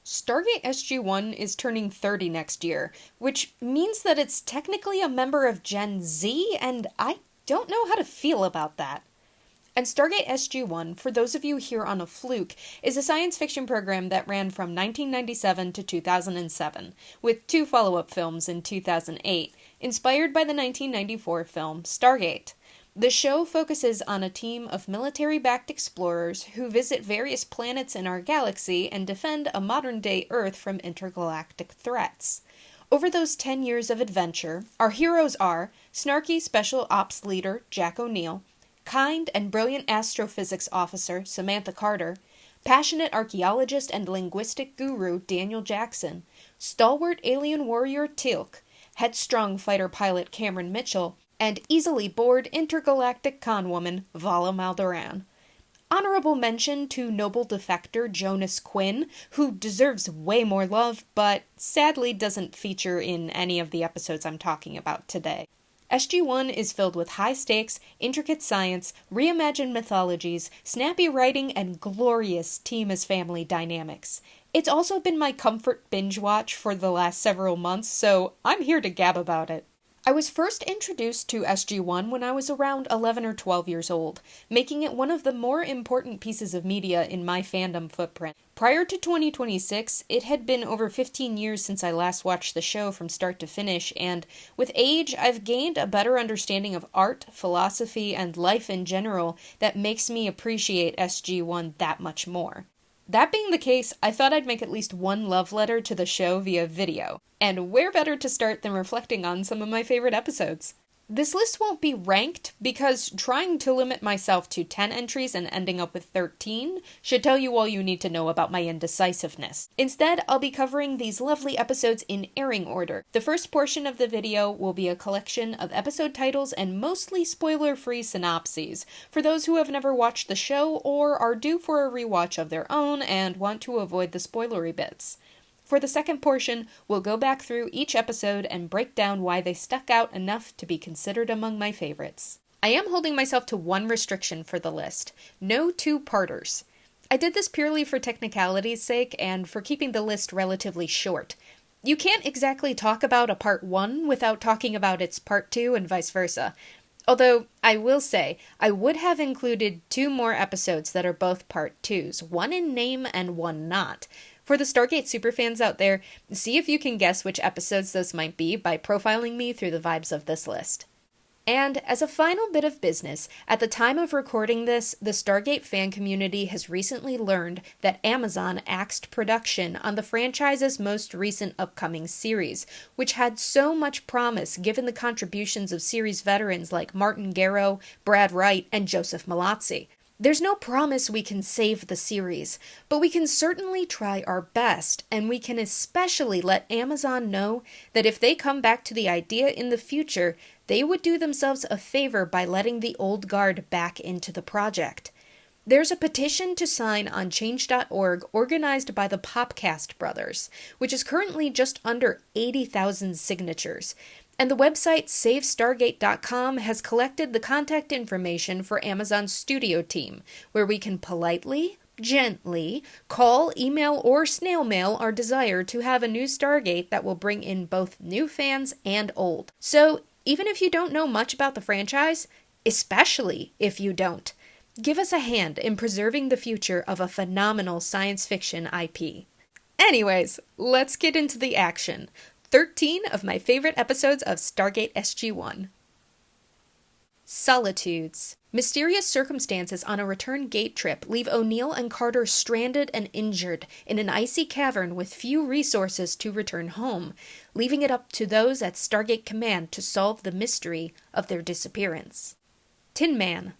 Stargate SG-1 is turning 30 next year, which means that it's technically a member of Gen Z, and I don't know how to feel about that. And Stargate SG-1, for those of you here on a fluke, is a science fiction program that ran from 1997 to 2007, with two follow-up films in 2008, inspired by the 1994 film Stargate. The show focuses on a team of military-backed explorers who visit various planets in our galaxy and defend a modern-day Earth from intergalactic threats. Over those 10 years of adventure, our heroes are snarky Special Ops leader Jack O'Neill, kind and brilliant astrophysics officer Samantha Carter, passionate archaeologist and linguistic guru Daniel Jackson, stalwart alien warrior Teal'c, headstrong fighter pilot Cameron Mitchell, and easily bored intergalactic conwoman Vala Maldoran. Honorable mention to noble defector Jonas Quinn, who deserves way more love, but sadly doesn't feature in any of the episodes I'm talking about today. SG-1 is filled with high-stakes, intricate science, reimagined mythologies, snappy writing, and glorious team-as-family dynamics. It's also been my comfort binge watch for the last several months, so I'm here to gab about it. I was first introduced to SG-1 when I was around 11 or 12 years old, making it one of the more important pieces of media in my fandom footprint. Prior to 2026, it had been over 15 years since I last watched the show from start to finish, and with age, I've gained a better understanding of art, philosophy, and life in general that makes me appreciate SG-1 that much more. That being the case, I thought I'd make at least one love letter to the show via video. And where better to start than reflecting on some of my favorite episodes? This list won't be ranked, because trying to limit myself to 10 entries and ending up with 13 should tell you all you need to know about my indecisiveness. Instead, I'll be covering these lovely episodes in airing order. The first portion of the video will be a collection of episode titles and mostly spoiler-free synopses, for those who have never watched the show or are due for a rewatch of their own and want to avoid the spoilery bits. For the second portion, we'll go back through each episode and break down why they stuck out enough to be considered among my favorites. I am holding myself to one restriction for the list: no two-parters. I did this purely for technicality's sake and for keeping the list relatively short. You can't exactly talk about a part 1 without talking about its part 2 and vice versa. Although, I will say, I would have included 2 more episodes that are both part 2s, one in name and one not. For the Stargate superfans out there, see if you can guess which episodes those might be by profiling me through the vibes of this list. And as a final bit of business, at the time of recording this, the Stargate fan community has recently learned that Amazon axed production on the franchise's most recent upcoming series, which had so much promise given the contributions of series veterans like Martin Garrow, Brad Wright, and Joseph Malazzi. There's no promise we can save the series, but we can certainly try our best, and we can especially let Amazon know that if they come back to the idea in the future, they would do themselves a favor by letting the old guard back into the project. There's a petition to sign on change.org organized by the Popcast brothers, which is currently just under 80,000 signatures. And the website SaveStargate.com has collected the contact information for Amazon's studio team, where we can politely, gently, call, email, or snail mail our desire to have a new Stargate that will bring in both new fans and old. So, even if you don't know much about the franchise, especially if you don't, give us a hand in preserving the future of a phenomenal science fiction IP. Anyways, let's get into the action. 13 of my favorite episodes of Stargate SG-1. Solitudes. Mysterious circumstances on a return gate trip leave O'Neill and Carter stranded and injured in an icy cavern with few resources to return home, leaving it up to those at Stargate Command to solve the mystery of their disappearance. Tin Man.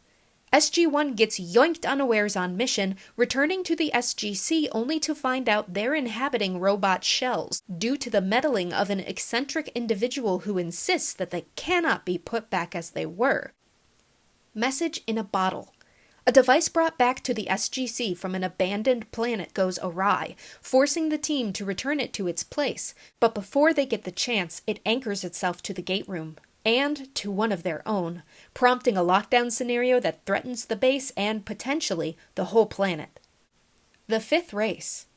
SG-1 gets yoinked unawares on mission, returning to the SGC only to find out they're inhabiting robot shells, due to the meddling of an eccentric individual who insists that they cannot be put back as they were. Message in a bottle. A device brought back to the SGC from an abandoned planet goes awry, forcing the team to return it to its place, but before they get the chance, it anchors itself to the gate room. And to one of their own, prompting a lockdown scenario that threatens the base and, potentially, the whole planet. The Fifth Race.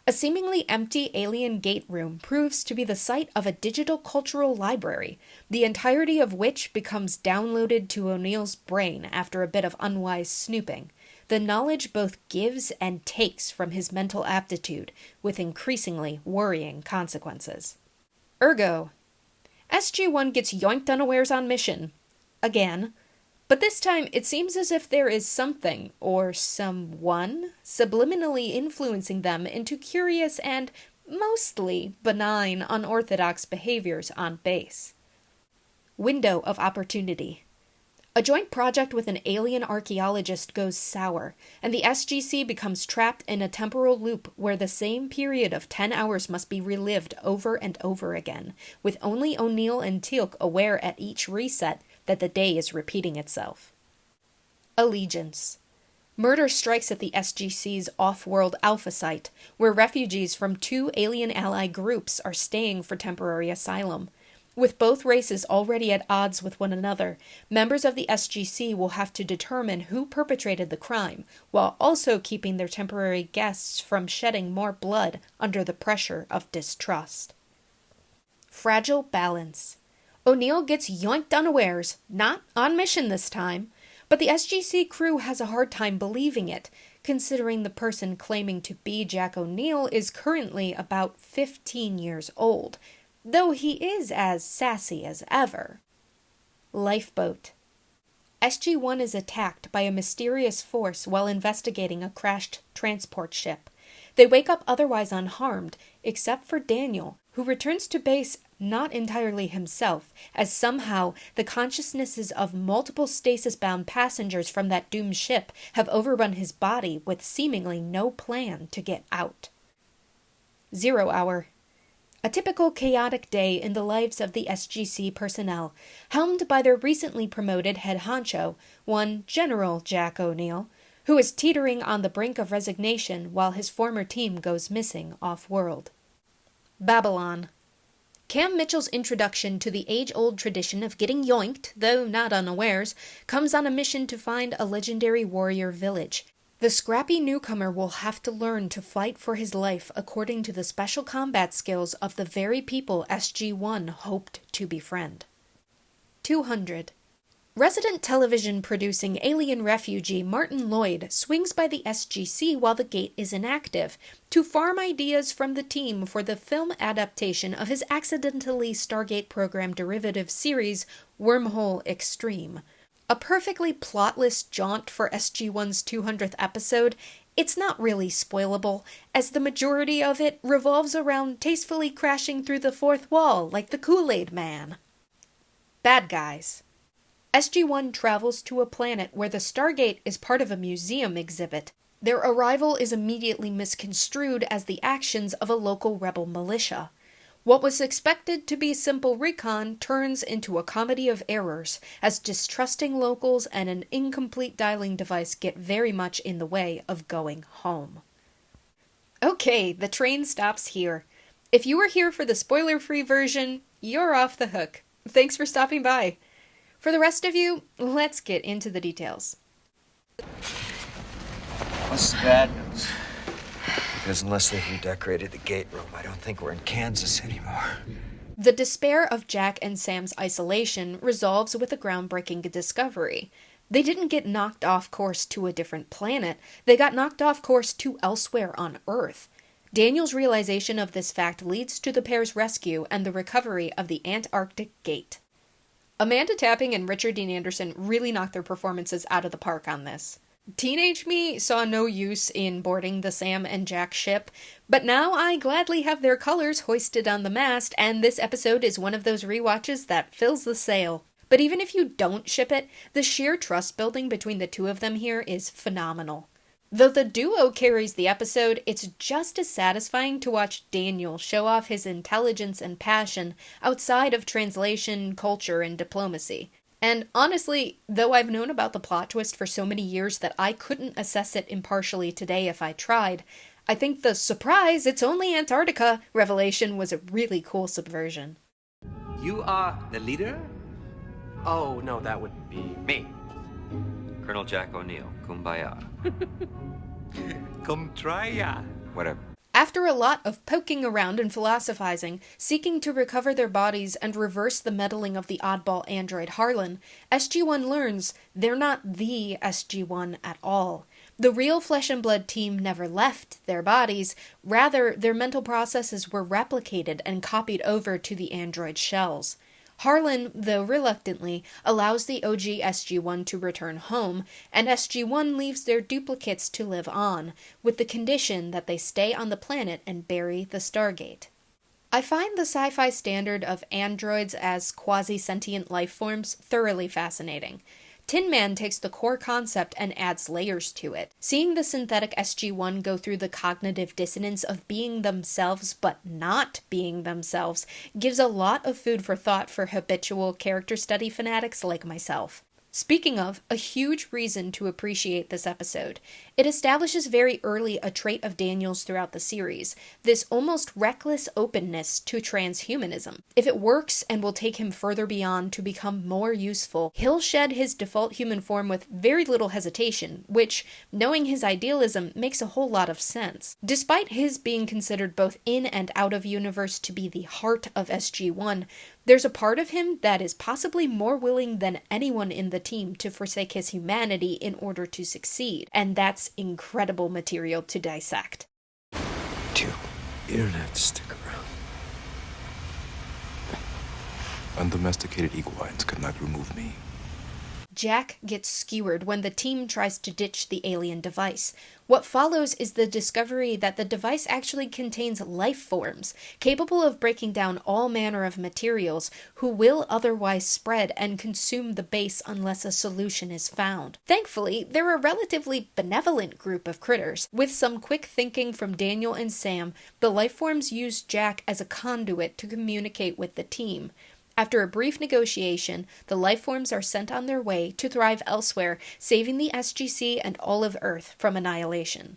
A seemingly empty alien gate room proves to be the site of a digital cultural library, the entirety of which becomes downloaded to O'Neill's brain after a bit of unwise snooping. The knowledge both gives and takes from his mental aptitude, with increasingly worrying consequences. Urgo. SG-1 gets yoinked unawares on mission. Again. But this time, it seems as if there is something, or someone, subliminally influencing them into curious and mostly benign unorthodox behaviors on base. Window of opportunity. A joint project with an alien archaeologist goes sour, and the SGC becomes trapped in a temporal loop where the same period of 10 hours must be relived over and over again, with only O'Neill and Teal'c aware at each reset that the day is repeating itself. Allegiance. Murder strikes at the SGC's off-world Alpha site, where refugees from 2 alien ally groups are staying for temporary asylum. With both races already at odds with one another, members of the SGC will have to determine who perpetrated the crime, while also keeping their temporary guests from shedding more blood under the pressure of distrust. Fragile balance. O'Neill gets yoinked unawares, not on mission this time, but the SGC crew has a hard time believing it, considering the person claiming to be Jack O'Neill is currently about 15 years old, though he is as sassy as ever. Lifeboat. SG-1 is attacked by a mysterious force while investigating a crashed transport ship. They wake up otherwise unharmed, except for Daniel, who returns to base not entirely himself, as somehow the consciousnesses of multiple stasis-bound passengers from that doomed ship have overrun his body with seemingly no plan to get out. 0 hour. A typical chaotic day in the lives of the SGC personnel, helmed by their recently promoted head honcho, one General Jack O'Neill, who is teetering on the brink of resignation while his former team goes missing off-world. Babylon. Cam Mitchell's introduction to the age-old tradition of getting yoinked, though not unawares, comes on a mission to find a legendary warrior village. The scrappy newcomer will have to learn to fight for his life according to the special combat skills of the very people SG-1 hoped to befriend. 200. Resident television-producing alien refugee Martin Lloyd swings by the SGC while the gate is inactive to farm ideas from the team for the film adaptation of his accidentally Stargate program derivative series Wormhole Extreme. A perfectly plotless jaunt for SG-1's 200th episode, it's not really spoilable, as the majority of it revolves around tastefully crashing through the fourth wall like the Kool-Aid Man. Bad guys. SG-1 travels to a planet where the Stargate is part of a museum exhibit. Their arrival is immediately misconstrued as the actions of a local rebel militia. What was expected to be simple recon turns into a comedy of errors, as distrusting locals and an incomplete dialing device get very much in the way of going home. Okay, the train stops here. If you were here for the spoiler-free version, you're off the hook. Thanks for stopping by. For the rest of you, let's get into the details. What's the bad news? Because unless they've redecorated the gate room, I don't think we're in Kansas anymore. The despair of Jack and Sam's isolation resolves with a groundbreaking discovery. They didn't get knocked off course to a different planet, they got knocked off course to elsewhere on Earth. Daniel's realization of this fact leads to the pair's rescue and the recovery of the Antarctic Gate. Amanda Tapping and Richard Dean Anderson really knocked their performances out of the park on this. Teenage me saw no use in boarding the Sam and Jack ship, but now I gladly have their colors hoisted on the mast, and this episode is one of those rewatches that fills the sail. But even if you don't ship it, the sheer trust building between the two of them here is phenomenal. Though the duo carries the episode, it's just as satisfying to watch Daniel show off his intelligence and passion outside of translation, culture, and diplomacy. And honestly, though I've known about the plot twist for so many years that I couldn't assess it impartially today if I tried, I think the surprise, it's only Antarctica revelation was a really cool subversion. You are the leader? Oh, no, that would be me. Colonel Jack O'Neill, kumbaya. Come try ya. Whatever. After a lot of poking around and philosophizing, seeking to recover their bodies and reverse the meddling of the oddball android Harlan, SG-1 learns they're not the SG-1 at all. The real flesh and blood team never left their bodies, rather their mental processes were replicated and copied over to the android shells. Harlan, though reluctantly, allows the OG SG-1 to return home, and SG-1 leaves their duplicates to live on, with the condition that they stay on the planet and bury the Stargate. I find the sci-fi standard of androids as quasi-sentient life forms thoroughly fascinating. Tin Man takes the core concept and adds layers to it. Seeing the synthetic SG-1 go through the cognitive dissonance of being themselves but not being themselves gives a lot of food for thought for habitual character study fanatics like myself. Speaking of, a huge reason to appreciate this episode. It establishes very early a trait of Daniel's throughout the series, this almost reckless openness to transhumanism. If it works and will take him further beyond to become more useful, he'll shed his default human form with very little hesitation, which, knowing his idealism, makes a whole lot of sense. Despite his being considered both in and out of universe to be the heart of SG-1, there's a part of him that is possibly more willing than anyone in the team to forsake his humanity in order to succeed, and that's incredible material to dissect. Dude, you don't have to stick around. Undomesticated equines could not remove me. Jack gets skewered when the team tries to ditch the alien device. What follows is the discovery that the device actually contains life forms, capable of breaking down all manner of materials, who will otherwise spread and consume the base unless a solution is found. Thankfully, they're a relatively benevolent group of critters. With some quick thinking from Daniel and Sam, the life forms use Jack as a conduit to communicate with the team. After a brief negotiation, the lifeforms are sent on their way to thrive elsewhere, saving the SGC and all of Earth from annihilation.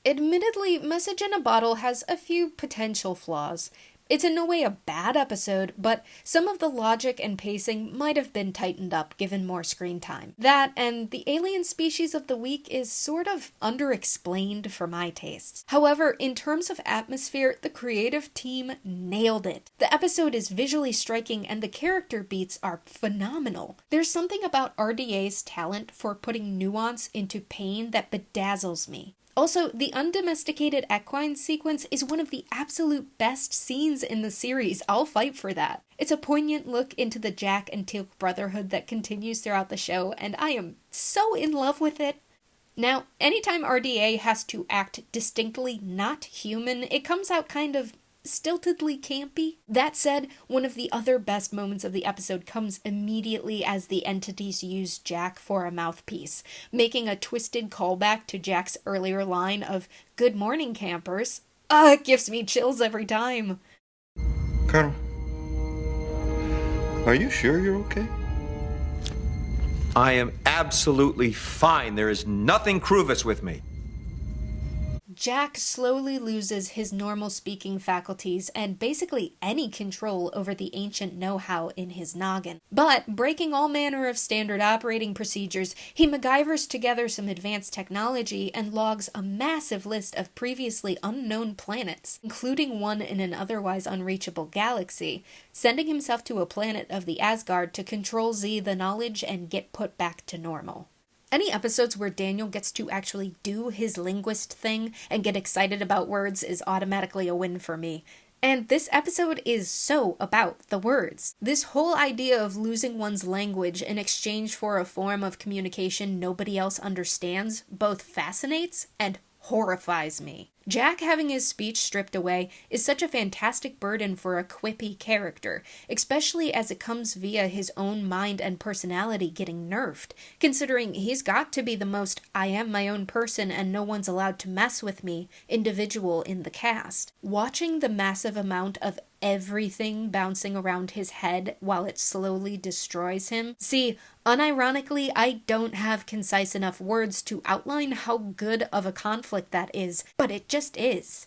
Admittedly, Message in a Bottle has a few potential flaws. It's in no way a bad episode, but some of the logic and pacing might have been tightened up given more screen time. That, and the alien species of the week is sort of underexplained for my tastes. However, in terms of atmosphere, the creative team nailed it. The episode is visually striking and the character beats are phenomenal. There's something about RDA's talent for putting nuance into pain that bedazzles me. Also, the undomesticated equine sequence is one of the absolute best scenes in the series. I'll fight for that. It's a poignant look into the Jack and Teal'c brotherhood that continues throughout the show, and I am so in love with it. Now, anytime RDA has to act distinctly not human, it comes out kind of stiltedly campy. That said, one of the other best moments of the episode comes immediately as the entities use Jack for a mouthpiece, making a twisted callback to Jack's earlier line of, "Good morning, campers." It gives me chills every time. Colonel, are you sure you're okay? I am absolutely fine. There is nothing Kruvus with me. Jack slowly loses his normal speaking faculties and basically any control over the ancient know-how in his noggin. But, breaking all manner of standard operating procedures, he MacGyvers together some advanced technology and logs a massive list of previously unknown planets, including one in an otherwise unreachable galaxy, sending himself to a planet of the Asgard to control Z the knowledge and get put back to normal. Any episodes where Daniel gets to actually do his linguist thing and get excited about words is automatically a win for me. And this episode is so about the words. This whole idea of losing one's language in exchange for a form of communication nobody else understands both fascinates and horrifies me. Jack having his speech stripped away is such a fantastic burden for a quippy character, especially as it comes via his own mind and personality getting nerfed, considering he's got to be the most I am my own person and no one's allowed to mess with me individual in the cast. Watching the massive amount of everything bouncing around his head while it slowly destroys him. See, unironically, I don't have concise enough words to outline how good of a conflict that is, but it just is.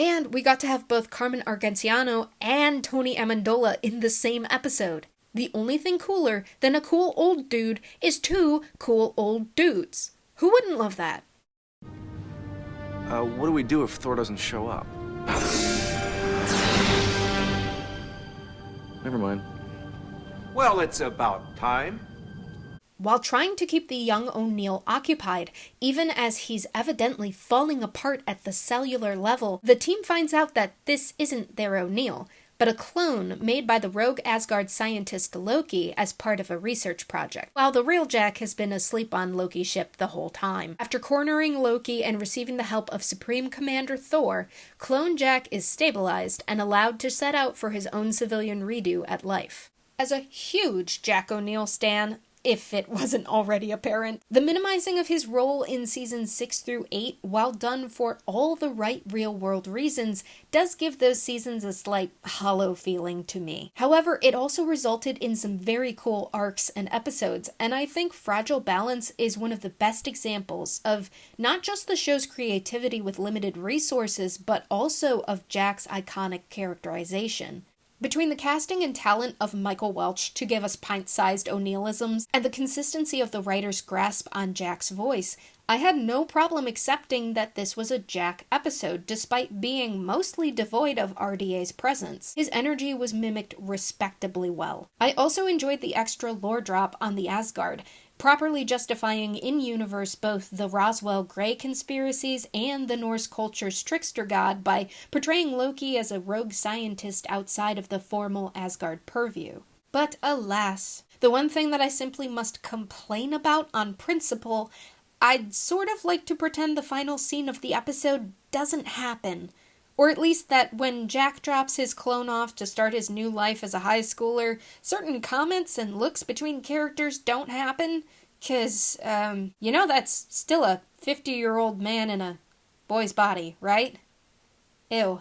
And we got to have both Carmen Argentiano and Tony Amendola in the same episode. The only thing cooler than a cool old dude is two cool old dudes. Who wouldn't love that? What do we do if Thor doesn't show up? Never mind. Well, it's about time. While trying to keep the young O'Neill occupied, even as he's evidently falling apart at the cellular level, the team finds out that this isn't their O'Neill, but a clone made by the rogue Asgard scientist Loki as part of a research project, while the real Jack has been asleep on Loki's ship the whole time. After cornering Loki and receiving the help of Supreme Commander Thor, Clone Jack is stabilized and allowed to set out for his own civilian redo at life. As a huge Jack O'Neill stan, if it wasn't already apparent, the minimizing of his role in seasons 6 through 8, while done for all the right real-world reasons, does give those seasons a slight hollow feeling to me. However, it also resulted in some very cool arcs and episodes, and I think Fragile Balance is one of the best examples of not just the show's creativity with limited resources, but also of Jack's iconic characterization. Between the casting and talent of Michael Welch to give us pint-sized O'Neillisms and the consistency of the writer's grasp on Jack's voice, I had no problem accepting that this was a Jack episode, despite being mostly devoid of RDA's presence. His energy was mimicked respectably well. I also enjoyed the extra lore drop on the Asgard, properly justifying in-universe both the Roswell Grey conspiracies and the Norse culture's trickster god by portraying Loki as a rogue scientist outside of the formal Asgard purview. But alas, the one thing that I simply must complain about on principle, I'd sort of like to pretend the final scene of the episode doesn't happen. Or at least that when Jack drops his clone off to start his new life as a high schooler, certain comments and looks between characters don't happen. 'Cause, that's still a 50-year-old man in a boy's body, right? Ew.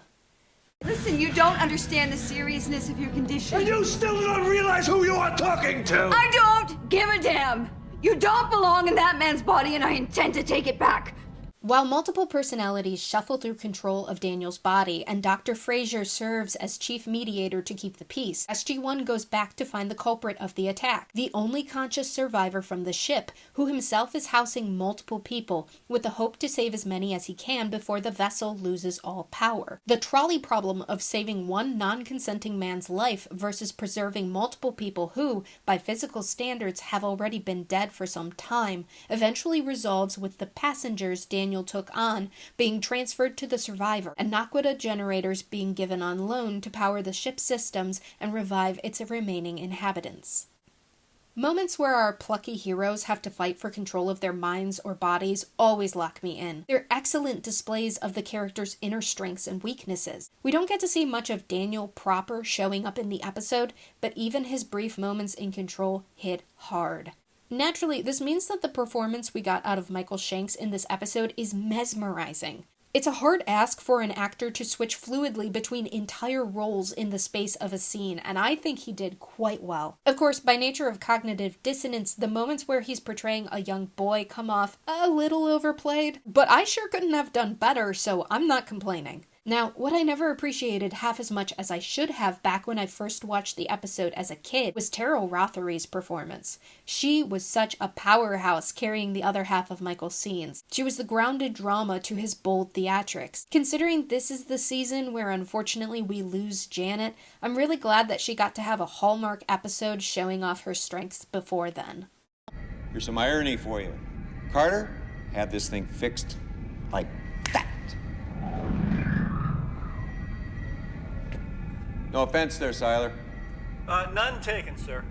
Listen, you don't understand the seriousness of your condition. And you still don't realize who you are talking to! I don't give a damn! You don't belong in that man's body, and I intend to take it back! While multiple personalities shuffle through control of Daniel's body, and Dr. Frazier serves as chief mediator to keep the peace, SG-1 goes back to find the culprit of the attack, the only conscious survivor from the ship, who himself is housing multiple people, with the hope to save as many as he can before the vessel loses all power. The trolley problem of saving one non-consenting man's life versus preserving multiple people who, by physical standards, have already been dead for some time, eventually resolves with the passengers Daniel took on being transferred to the survivor, and Naquadah generators being given on loan to power the ship's systems and revive its remaining inhabitants. Moments where our plucky heroes have to fight for control of their minds or bodies always lock me in. They're excellent displays of the character's inner strengths and weaknesses. We don't get to see much of Daniel proper showing up in the episode, but even his brief moments in control hit hard. Naturally, this means that the performance we got out of Michael Shanks in this episode is mesmerizing. It's a hard ask for an actor to switch fluidly between entire roles in the space of a scene, and I think he did quite well. Of course, by nature of cognitive dissonance, the moments where he's portraying a young boy come off a little overplayed, but I sure couldn't have done better, so I'm not complaining. Now, what I never appreciated half as much as I should have back when I first watched the episode as a kid was Terrell Rothery's performance. She was such a powerhouse carrying the other half of Michael's scenes. She was the grounded drama to his bold theatrics. Considering this is the season where unfortunately we lose Janet, I'm really glad that she got to have a Hallmark episode showing off her strengths before then. Here's some irony for you. Carter had this thing fixed like that. No offense there, Siler. None taken, sir.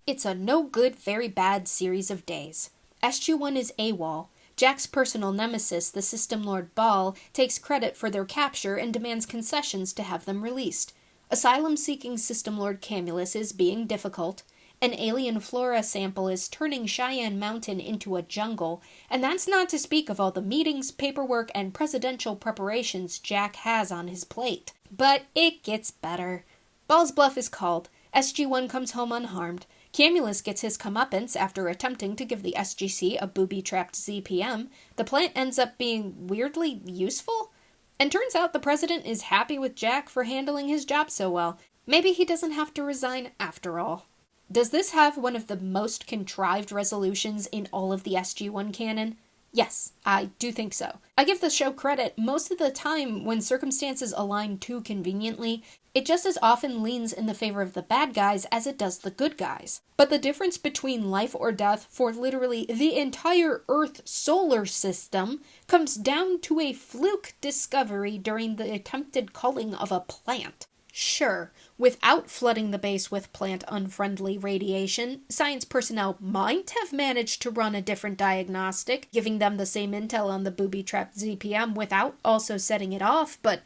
It's a no-good, very bad series of days. SG-1 is AWOL. Jack's personal nemesis, the System Lord Ball, takes credit for their capture and demands concessions to have them released. Asylum-seeking System Lord Camulus is being difficult. An alien flora sample is turning Cheyenne Mountain into a jungle, and that's not to speak of all the meetings, paperwork, and presidential preparations Jack has on his plate. But it gets better. Ball's bluff is called. SG-1 comes home unharmed. Camulus gets his comeuppance after attempting to give the SGC a booby-trapped ZPM. The plant ends up being weirdly useful. And turns out the president is happy with Jack for handling his job so well. Maybe he doesn't have to resign after all. Does this have one of the most contrived resolutions in all of the SG-1 canon? Yes, I do think so. I give the show credit. Most of the time, when circumstances align too conveniently, it just as often leans in the favor of the bad guys as it does the good guys. But the difference between life or death for literally the entire Earth solar system comes down to a fluke discovery during the attempted culling of a plant. Sure, without flooding the base with plant-unfriendly radiation, science personnel might have managed to run a different diagnostic, giving them the same intel on the booby-trapped ZPM without also setting it off, but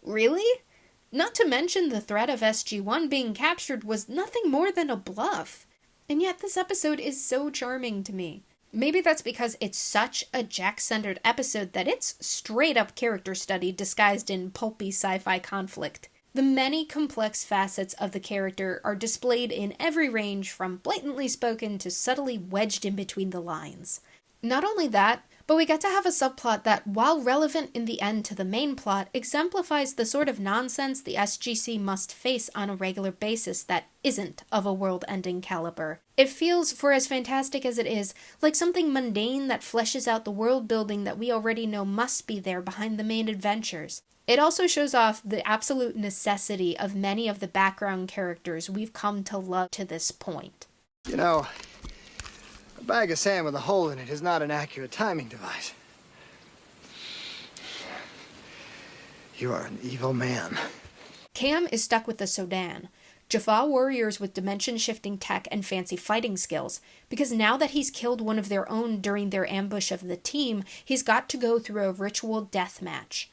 really? Not to mention the threat of SG-1 being captured was nothing more than a bluff. And yet this episode is so charming to me. Maybe that's because it's such a Jack-centered episode that it's straight-up character study disguised in pulpy sci-fi conflict. The many complex facets of the character are displayed in every range from blatantly spoken to subtly wedged in between the lines. Not only that, but we get to have a subplot that, while relevant in the end to the main plot, exemplifies the sort of nonsense the SGC must face on a regular basis that isn't of a world-ending caliber. It feels, for as fantastic as it is, like something mundane that fleshes out the world-building that we already know must be there behind the main adventures. It also shows off the absolute necessity of many of the background characters we've come to love to this point. You know, a bag of sand with a hole in it is not an accurate timing device. You are an evil man. Cam is stuck with the Sodan, Jaffa warriors with dimension-shifting tech and fancy fighting skills, because now that he's killed one of their own during their ambush of the team, he's got to go through a ritual death match.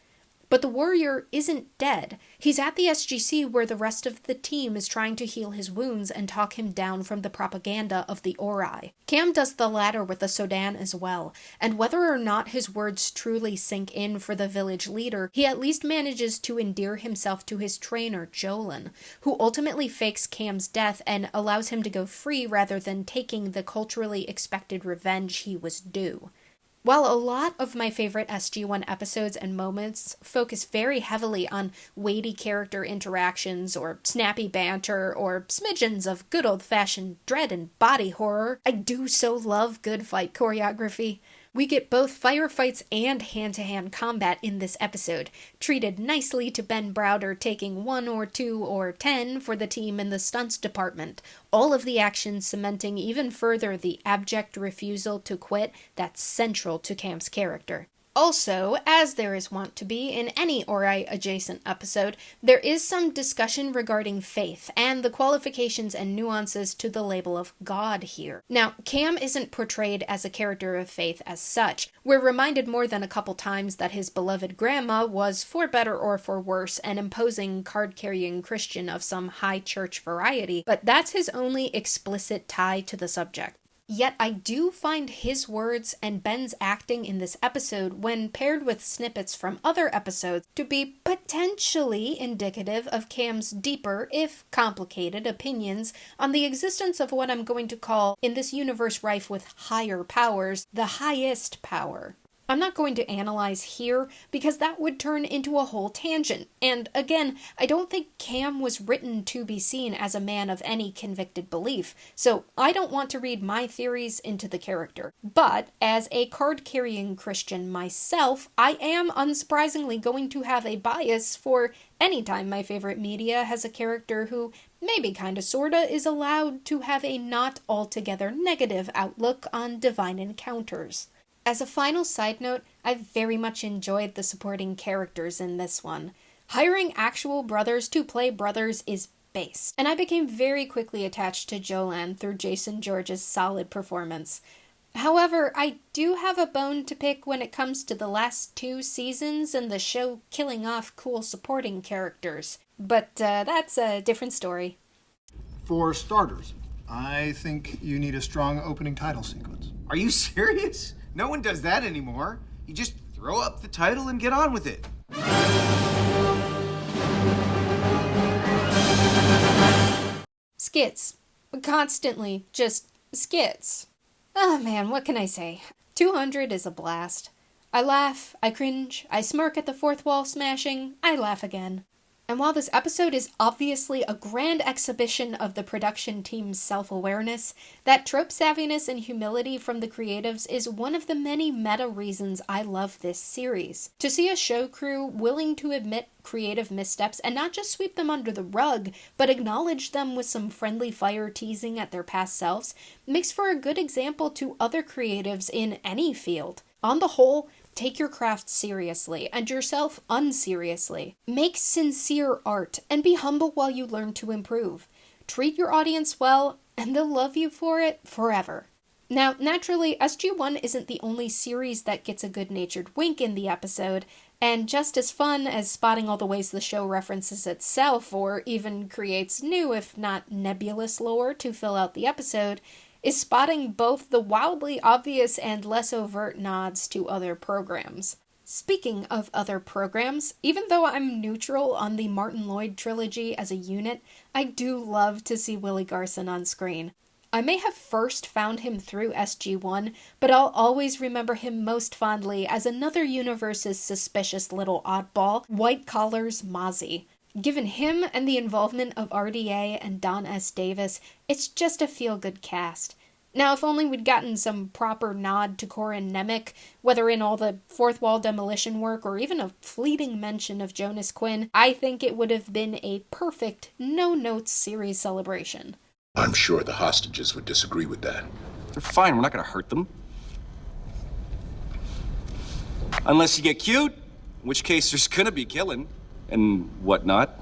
But the warrior isn't dead. He's at the SGC where the rest of the team is trying to heal his wounds and talk him down from the propaganda of the Ori. Cam does the latter with the Sodan as well, and whether or not his words truly sink in for the village leader, he at least manages to endear himself to his trainer, Jolin, who ultimately fakes Cam's death and allows him to go free rather than taking the culturally expected revenge he was due. While a lot of my favorite SG-1 episodes and moments focus very heavily on weighty character interactions or snappy banter or smidgens of good old-fashioned dread and body horror, I do so love good fight choreography. We get both firefights and hand-to-hand combat in this episode, treated nicely to Ben Browder taking 1 or 2 or 10 for the team in the stunts department, all of the action cementing even further the abject refusal to quit that's central to Cam's character. Also, as there is wont to be in any Ori-adjacent episode, there is some discussion regarding faith and the qualifications and nuances to the label of God here. Now, Cam isn't portrayed as a character of faith as such. We're reminded more than a couple times that his beloved grandma was, for better or for worse, an imposing card-carrying Christian of some high church variety, but that's his only explicit tie to the subject. Yet I do find his words and Ben's acting in this episode, when paired with snippets from other episodes, to be potentially indicative of Cam's deeper, if complicated, opinions on the existence of what I'm going to call, in this universe rife with higher powers, the highest power. I'm not going to analyze here, because that would turn into a whole tangent, and again, I don't think Cam was written to be seen as a man of any convicted belief, so I don't want to read my theories into the character. But, as a card-carrying Christian myself, I am unsurprisingly going to have a bias for any time my favorite media has a character who, maybe kinda sorta, is allowed to have a not altogether negative outlook on divine encounters. As a final side note, I very much enjoyed the supporting characters in this one. Hiring actual brothers to play brothers is based, and I became very quickly attached to Jolan through Jason George's solid performance. However, I do have a bone to pick when it comes to the last 2 seasons and the show killing off cool supporting characters. But that's a different story. For starters, I think you need a strong opening title sequence. Are you serious? No one does that anymore. You just throw up the title and get on with it. Skits. Constantly just skits. Oh man, what can I say? 200 is a blast. I laugh, I cringe, I smirk at the fourth wall smashing, I laugh again. And while this episode is obviously a grand exhibition of the production team's self-awareness, that trope savviness and humility from the creatives is one of the many meta reasons I love this series. To see a show crew willing to admit creative missteps and not just sweep them under the rug, but acknowledge them with some friendly fire teasing at their past selves, makes for a good example to other creatives in any field. On the whole, take your craft seriously, and yourself unseriously. Make sincere art, and be humble while you learn to improve. Treat your audience well, and they'll love you for it forever. Now, naturally, SG-1 isn't the only series that gets a good-natured wink in the episode, and just as fun as spotting all the ways the show references itself, or even creates new, if not nebulous lore to fill out the episode, is spotting both the wildly obvious and less overt nods to other programs. Speaking of other programs, even though I'm neutral on the Martin Lloyd trilogy as a unit, I do love to see Willie Garson on screen. I may have first found him through SG-1, but I'll always remember him most fondly as another universe's suspicious little oddball, White Collar's Mozzie. Given him and the involvement of RDA and Don S. Davis, it's just a feel-good cast. Now, if only we'd gotten some proper nod to Corin Nemec, whether in all the fourth wall demolition work or even a fleeting mention of Jonas Quinn, I think it would have been a perfect no-notes series celebration. I'm sure the hostages would disagree with that. They're fine, we're not gonna hurt them. Unless you get cute, in which case there's gonna be killing. And whatnot.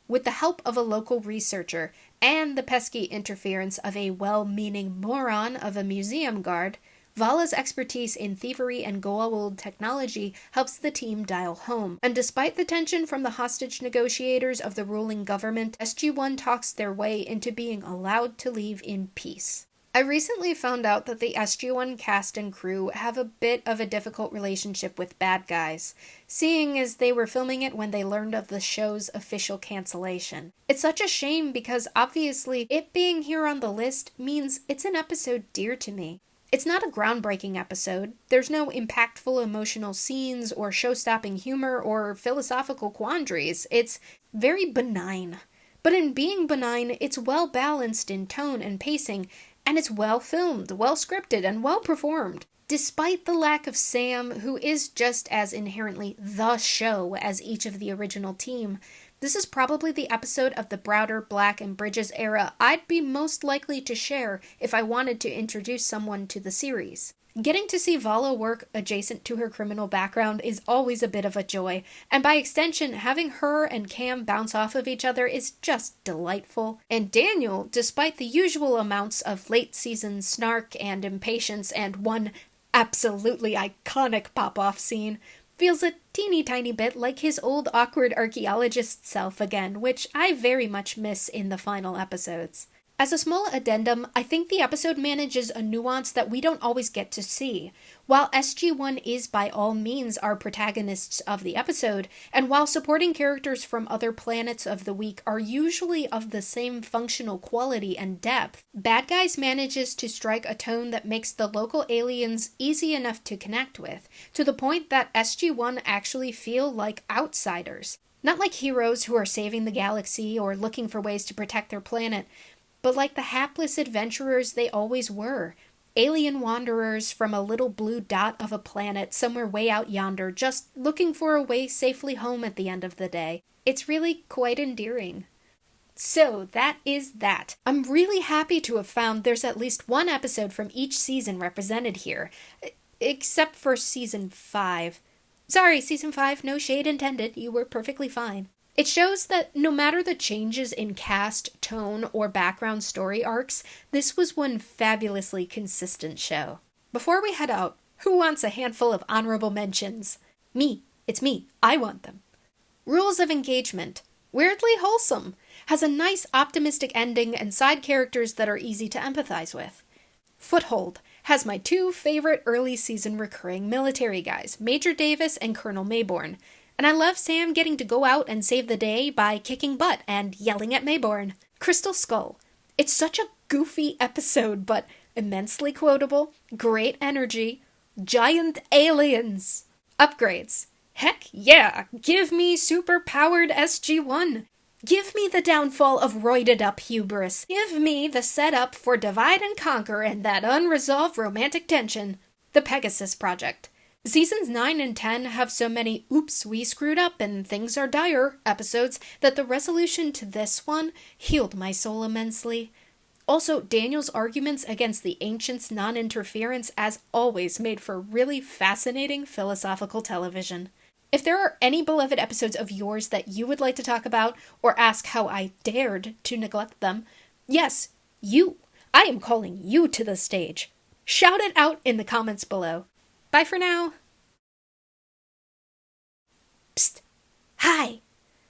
With the help of a local researcher and the pesky interference of a well-meaning moron of a museum guard, Vala's expertise in thievery and Goa'uld technology helps the team dial home. And despite the tension from the hostage negotiators of the ruling government, SG-1 talks their way into being allowed to leave in peace. I recently found out that the SG-1 cast and crew have a bit of a difficult relationship with bad guys, seeing as they were filming it when they learned of the show's official cancellation. It's such a shame because obviously it being here on the list means it's an episode dear to me. It's not a groundbreaking episode, there's no impactful emotional scenes or show-stopping humor or philosophical quandaries, it's very benign. But in being benign, it's well balanced in tone and pacing, and it's well filmed, well scripted, and well performed. Despite the lack of Sam, who is just as inherently the show as each of the original team, this is probably the episode of the Browder, Black, and Bridges era I'd be most likely to share if I wanted to introduce someone to the series. Getting to see Vala work adjacent to her criminal background is always a bit of a joy, and by extension, having her and Cam bounce off of each other is just delightful. And Daniel, despite the usual amounts of late-season snark and impatience and one absolutely iconic pop-off scene, feels a teeny tiny bit like his old awkward archaeologist self again, which I very much miss in the final episodes. As a small addendum, I think the episode manages a nuance that we don't always get to see. While SG-1 is by all means our protagonists of the episode, and while supporting characters from other planets of the week are usually of the same functional quality and depth, Bad Guys manages to strike a tone that makes the local aliens easy enough to connect with, to the point that SG-1 actually feel like outsiders. Not like heroes who are saving the galaxy or looking for ways to protect their planet, but like the hapless adventurers they always were. Alien wanderers from a little blue dot of a planet somewhere way out yonder, just looking for a way safely home at the end of the day. It's really quite endearing. So, that is that. I'm really happy to have found there's at least one episode from each season represented here. Except for Season 5. Sorry, Season 5, no shade intended, you were perfectly fine. It shows that no matter the changes in cast, tone, or background story arcs, this was one fabulously consistent show. Before we head out, who wants a handful of honorable mentions? Me. It's me. I want them. Rules of Engagement. Weirdly wholesome. Has a nice optimistic ending and side characters that are easy to empathize with. Foothold. Has my two favorite early season recurring military guys, Major Davis and Colonel Mayborn. And I love Sam getting to go out and save the day by kicking butt and yelling at Mayborn. Crystal Skull. It's such a goofy episode, but immensely quotable, great energy, giant aliens. Upgrades. Heck yeah, give me super-powered SG-1. Give me the downfall of roided-up hubris. Give me the setup for divide and conquer and that unresolved romantic tension. The Pegasus Project. Seasons 9 and 10 have so many oops, we screwed up and things are dire episodes that the resolution to this one healed my soul immensely. Also, Daniel's arguments against the Ancients' non-interference as always made for really fascinating philosophical television. If there are any beloved episodes of yours that you would like to talk about or ask how I dared to neglect them, yes, you. I am calling you to the stage. Shout it out in the comments below. Bye for now. Psst. Hi.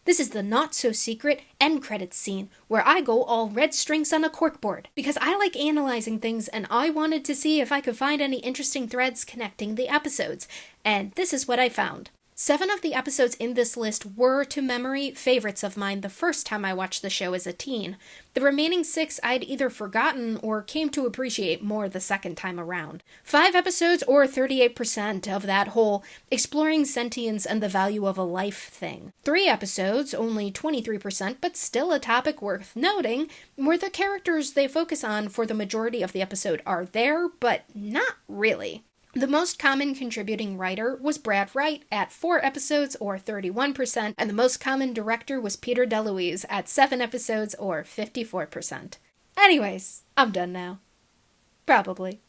This is the not-so-secret end credits scene where I go all red strings on a corkboard because I like analyzing things and I wanted to see if I could find any interesting threads connecting the episodes, and this is what I found. 7 of the episodes in this list were, to memory, favorites of mine the first time I watched the show as a teen. The remaining 6 I'd either forgotten or came to appreciate more the second time around. 5 episodes, or 38% of that whole exploring sentience and the value of a life thing. 3 episodes, only 23%, but still a topic worth noting, where the characters they focus on for the majority of the episode are there, but not really. The most common contributing writer was Brad Wright at 4 episodes, or 31%, and the most common director was Peter DeLuise at 7 episodes, or 54%. Anyways, I'm done now. Probably.